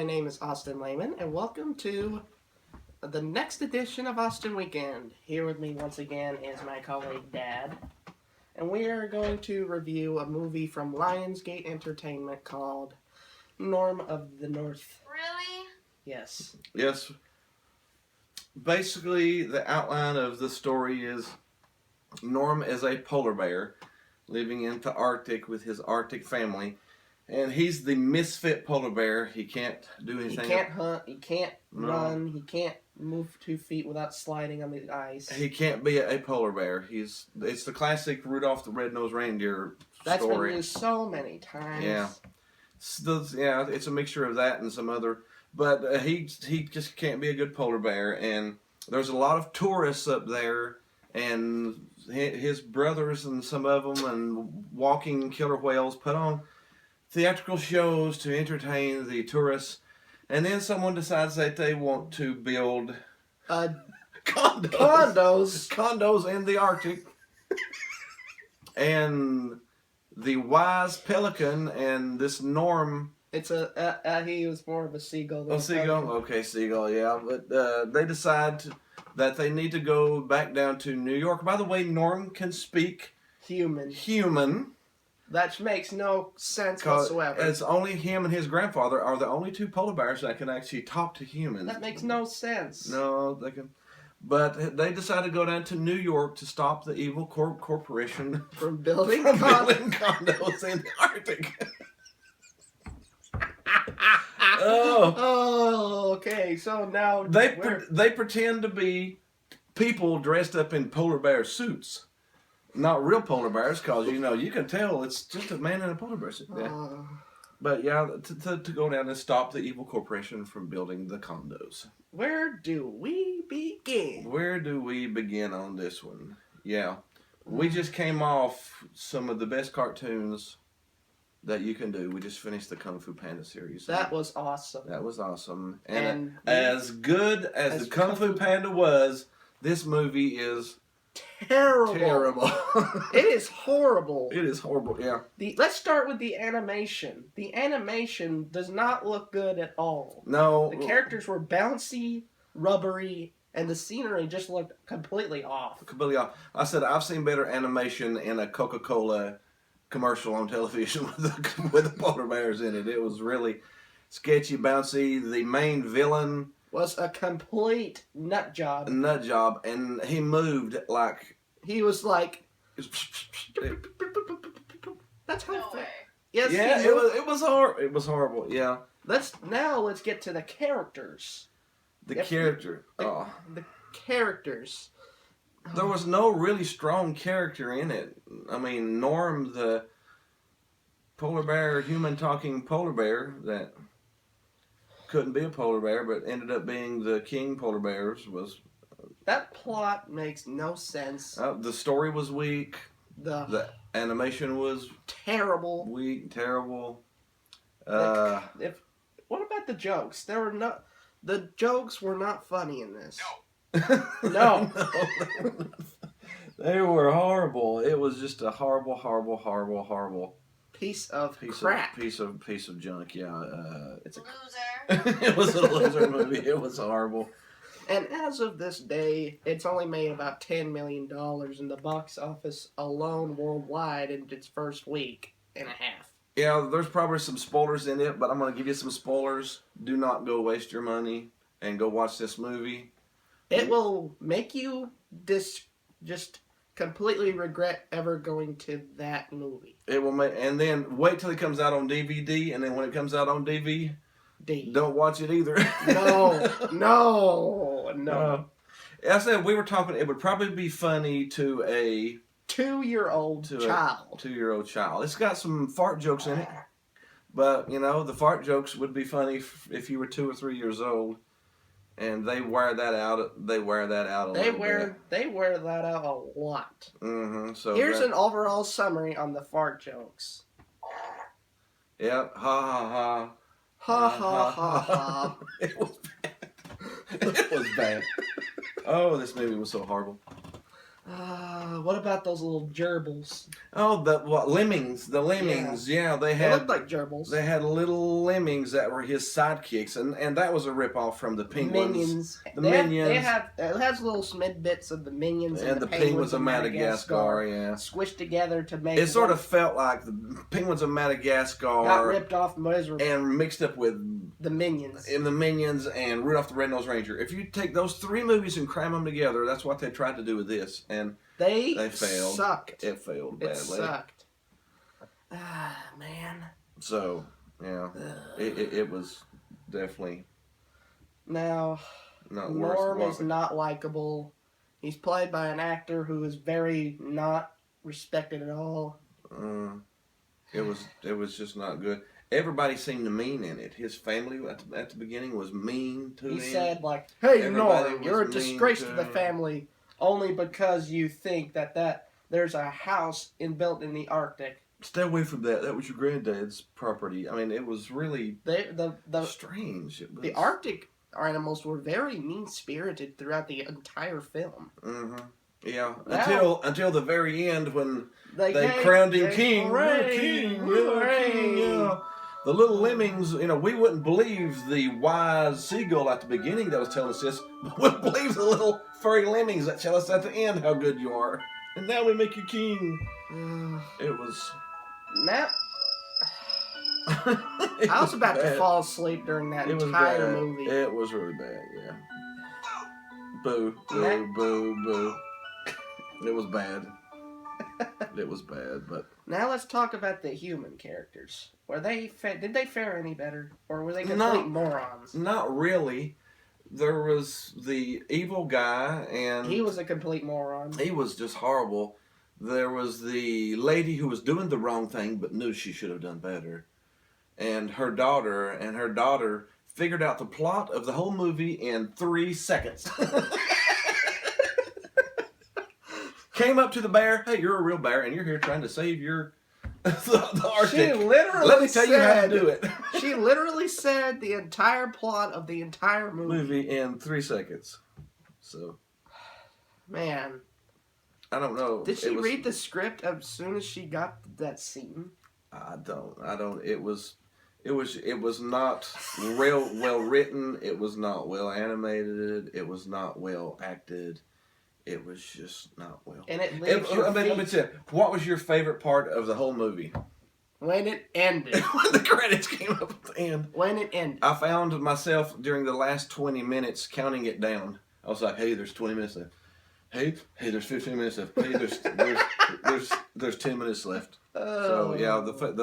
My name is Austin Lehman, and welcome to the next edition of Austin Weekend. Here with me once again is my colleague Dad, and we are going to review a movie from Lionsgate Entertainment called Norm of the North. Really? Yes. Yes. Basically, the outline of the story is Norm is a polar bear living in the Arctic with his Arctic family. And he's the misfit polar bear. He can't do He anything. can't hunt, he can't No. run, he can't move 2 feet without sliding on the ice. He can't be a polar bear. It's the classic Rudolph the Red-Nosed Reindeer That's story. been used so many times. Yeah. It's a mixture of that and some other. But he just can't be a good polar bear. And there's a lot of tourists up there, and his brothers and some of them, and walking killer whales put on theatrical shows to entertain the tourists. And then someone decides that they want to build condos in the Arctic. And the wise pelican and this Norm. It's he was more of a seagull. Oh, seagull? Okay, seagull, yeah. But they decide that they need to go back down to New York. By the way, Norm can speak human. That makes no sense 'Cause whatsoever. it's only him and his grandfather are the only two polar bears that can actually talk to humans. That makes no sense. No, they can. But they decided to go down to New York to stop the evil corporation From building from building condos in the Arctic. Oh, okay. So now They pretend to be people dressed up in polar bear suits. Not real polar bears, because, you can tell it's just a man in a polar bear suit. Yeah. But, yeah, to go down and stop the evil corporation from building the condos. Where do we begin? Where do we begin on this one? Yeah. We just came off some of the best cartoons that you can do. We just finished the Kung Fu Panda series. That was awesome. That was awesome. And, And as good as the Kung Fu Panda was, this movie is terrible. It is horrible. It is horrible, yeah. Let's start with the animation. The animation does not look good at all. No. The characters were bouncy, rubbery, and the scenery just looked completely off. Completely off. I said I've seen better animation in a Coca-Cola commercial on television with the polar bears in it. It was really sketchy, bouncy. The main villain Was a complete nut job. and he moved like He was like, that's how. No way. Yes. yeah, he it was horrible. It was horrible. Yeah, Let's get to the characters. the Yep. character. The, Oh, the characters. there was no really strong character in it. I mean, Norm, the polar bear, human talking polar bear that couldn't be a polar bear, but ended up being the king polar bears was. That plot makes no sense. The story was weak. The The animation was terrible. weak, terrible. What about the jokes? The jokes were not funny in this. No. They were horrible. It was just a horrible Piece of piece crap. of piece of junk. Yeah, It's a Loser. it was a loser movie. It was horrible. And as of this day, it's only made about $10 million in the box office alone worldwide in its first week and a half. Yeah, there's probably some spoilers in it, but I'm going to give you some spoilers. Do not go waste your money and go watch this movie. It will make you just completely regret ever going to that movie. It will make, and then wait till it comes out on DVD, and then when it comes out on DVD, don't watch it either. No. I said we were talking. It would probably be funny to a 2-year-old child. 2-year-old child. It's got some fart jokes in it, but the fart jokes would be funny if you were 2 or 3 years old, and they wear that out. They wear that out a little bit. They wear that out a lot. Mm-hmm. So here's an overall summary on the fart jokes. Yep. Ha ha ha. Ha ha ha ha. It was bad. It was bad. Oh, this movie was so horrible. What about those little gerbils? Oh, the lemmings? The lemmings, yeah, they They had. looked like gerbils. They had little lemmings that were his sidekicks, and that was a ripoff from the Penguins. Minions. The Minions. Minions. It has little smid bits of the Minions And the the Penguins of Madagascar, yeah. squished together to make It sort one- of felt like the Penguins of got Madagascar ripped off miserably. and mixed up with The Minions. in the Minions and Rudolph the Red-Nosed Ranger. If you take those three movies and cram them together, that's what they tried to do with this, and They failed. sucked. it failed It badly. sucked. Ah, man. So, yeah, it was definitely Now, not Norm worth is not likable. He's played by an actor who is very not respected at all. It was just not good. Everybody seemed to mean in it. His family at the beginning was mean to him. He said, like, hey, Everybody Norm, you're a was mean disgrace to to the him. family only because you think that there's a house built in the Arctic. Stay away from that. That was your granddad's property. I mean, it was really The strange. It was, the Arctic animals were very mean-spirited throughout the entire film. Mm-hmm. Yeah, Wow. until the very end when They crowned him they- king. hooray, You're king. hooray. You're king. Yeah. The little lemmings, we wouldn't believe the wise seagull at the beginning that was telling us this, but we wouldn't believe the little furry lemmings that tell us at the end how good you are. And now we make you king. It was. Now, it I was about to bad. fall asleep during that It was entire bad. movie. It was really bad, yeah. Boo, boo, That- boo, boo. It was bad. It was bad, but Now let's talk about the human characters. Did they fare any better, or were they complete No. morons? not really. There was the evil guy, and He was a complete moron. he was just horrible. There was the lady who was doing the wrong thing but knew she should have done better. And her daughter figured out the plot of the whole movie in 3 seconds. Came up to the bear, hey, you're a real bear, and you're here trying to save your the Arctic. She literally Let me tell you how to said- do it. She literally said the entire plot of the entire movie. Movie in 3 seconds. So Man, I don't know. did she It was- read the script as soon as she got that scene? I don't. It was not real well written. It was not well animated. It was not well acted. It was just not well. And it leaves your Let me feet tell you, what was your favorite part of the whole movie? when it ended. When the credits came up at the end. When it ended. I found myself during the last 20 minutes counting it down. I was like, hey, there's 20 minutes left. Hey, there's 15 minutes left. Hey, there's 10 minutes left. So yeah,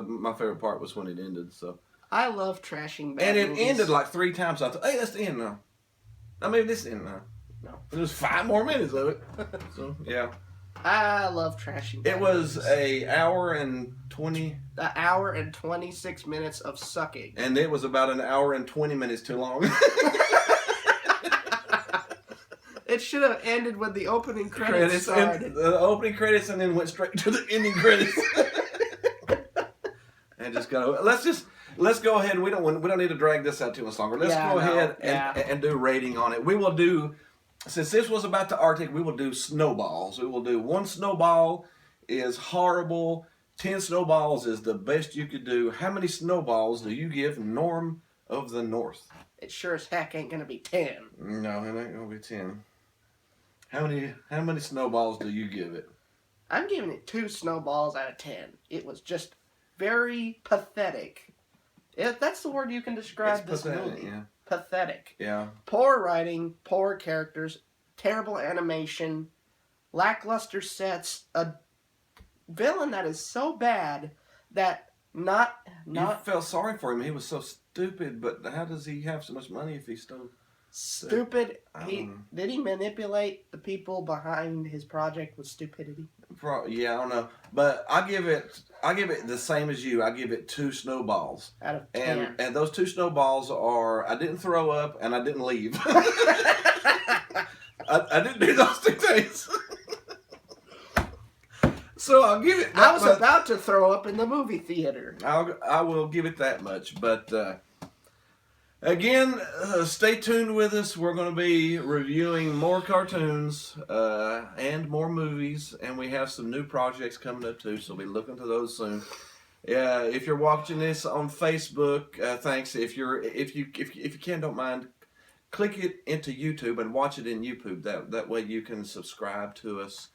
my favorite part was when it ended. So I love trashing bad and it movies. ended like 3 times. I thought, hey, that's the end now. I mean, this is the end now. No. There's 5 more minutes of it. So yeah, I love trashing bad it was movies. a hour and 20, An hour and 26 minutes of sucking. and it was about an hour and 20 minutes too long. It should have ended when the opening credits started. and the opening credits, and then went straight to the ending credits. And just go. Let's go ahead. We don't need to drag this out too much longer. Let's Yeah, go no, ahead yeah. and do a rating on it. We will do, since this was about the Arctic, we will do snowballs. We will do 1 snowball is horrible. 10 snowballs is the best you could do. How many snowballs do you give Norm of the North? It sure as heck ain't gonna be 10. No, it ain't gonna be 10. How many snowballs do you give it? I'm giving it 2 snowballs out of 10. It was just very pathetic. That's the word you can describe It's this pathetic, movie. yeah. Pathetic. Yeah. Poor writing, poor characters, terrible animation, lackluster sets, a villain that is so bad that You felt sorry for him. He was so stupid, but how does he have so much money if he's so stupid. I He don't know. did he manipulate the people behind his project with stupidity? Yeah, I don't know. But I give it the same as you. I give it 2 snowballs. Out of 10. And those 2 snowballs are I didn't throw up and I didn't leave. I didn't do those 2 things. So I'll give it. I was about to throw up in the movie theater. I will give it that much, but Again, stay tuned with us. We're going to be reviewing more cartoons and more movies, and we have some new projects coming up too. So be looking to those soon. If you're watching this on Facebook, thanks. If you can, don't mind, click it into YouTube and watch it in YouTube. That way you can subscribe to us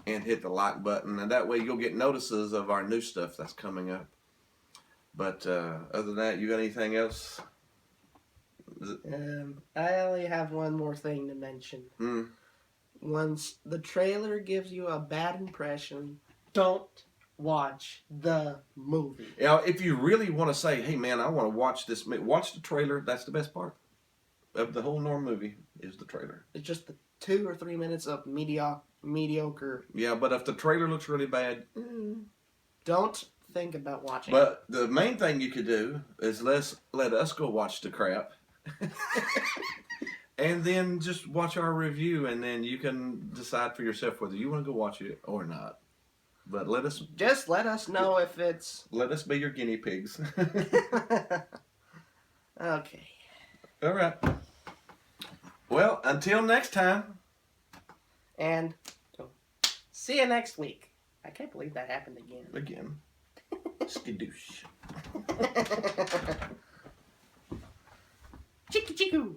and hit the like button, and that way you'll get notices of our new stuff that's coming up. But other than that, you got anything else? I only have one more thing to mention. Once the trailer gives you a bad impression, don't watch the movie. Yeah, if you really want to say, hey man, I want to watch this, watch the trailer. That's the best part of the whole Norm movie is the trailer. It's just the 2 or 3 minutes of mediocre. Yeah, but if the trailer looks really bad, don't think about watching it. But the main thing you could do is let us go watch the crap. And then just watch our review, and then you can decide for yourself whether you want to go watch it or not. But let us know if it's... Let us be your guinea pigs. Okay. All right. Well, until next time. And see you next week. I can't believe that happened again. Skadoosh. Chicky chicoo.